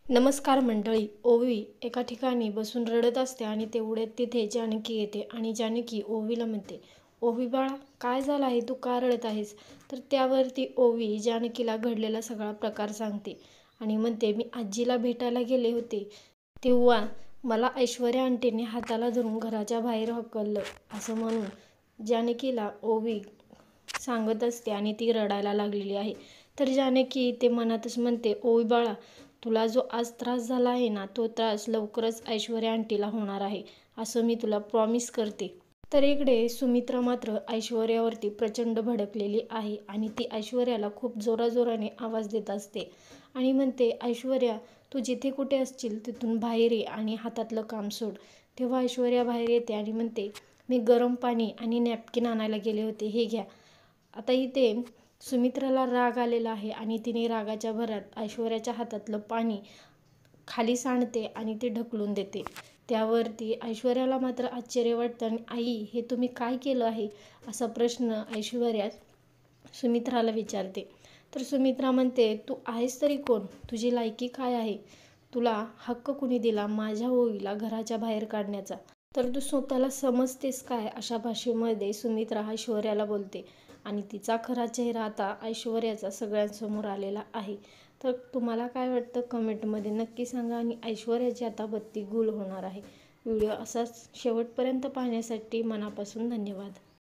नमस्कार मंडळी. ओवी एका ठिकाणी बसून रडत असते आणि तेवढ्यात तिथे जानकी येते आणि जानकी ओवीला म्हणते, ओवी बाळा, काय झालं आहे, तू का रडत आहेस? तर त्यावरती ओवी जानकीला घडलेला सगळा प्रकार सांगते आणि म्हणते, मी आजीला भेटायला गेले होते तेव्हा मला ऐश्वर्या आंटीने हाताला धरून घराच्या बाहेर हकललं, असं म्हणून जानकीला ओवी सांगत असते आणि ती रडायला लागलेली आहे. तर जानकी ते मनातच म्हणते, ओवी बाळा, तुला जो आज त्रास झाला आहे ना, तो त्रास लवकरच ऐश्वर्या आंटीला होणार आहे, असं मी तुला प्रॉमिस करते. तर इकडे सुमित्रा मात्र ऐश्वर्यावरती प्रचंड भडकलेली आहे आणि ती ऐश्वर्याला खूप जोराजोराने आवाज देत असते आणि म्हणते, ऐश्वर्या, तू जिथे कुठे असशील तिथून बाहेर ये आणि हातातलं काम सोड. तेव्हा ऐश्वर्या बाहेर येते आणि म्हणते, मी गरम पाणी आणि नॅपकिन आणायला गेले होते, हे घ्या. आता इथे सुमित्राला राग आलेला आहे आणि तिने रागाच्या भरात ऐश्वर्याच्या हातातलं पाणी खाली सांडते आणि ते ढकलून देते. त्यावरती ऐश्वर्याला मात्र आश्चर्य वाटतं आणि आई, हे तुम्ही काय केलं आहे, असा प्रश्न ऐश्वर्या सुमित्राला विचारते. तर सुमित्रा म्हणते, तू आहेस तरी कोण? तुझी लायकी काय आहे? तुला हक्क कुणी दिला माझ्या ओवीला घराच्या बाहेर काढण्याचा? तर तू स्वतःला समजतेस काय? अशा भाषेमध्ये सुमित्रा ऐश्वर्याला बोलते आणि तिचा खरा चेहरा आता ऐश्वर्याचा सगळ्यांसमोर आलेला आहे. तर तुम्हाला काय वाटतं कमेंटमध्ये नक्की सांगा आणि ऐश्वर्याची आता बत्ती गुल होणार आहे. व्हिडिओ असाच शेवटपर्यंत पाहण्यासाठी मनापासून धन्यवाद.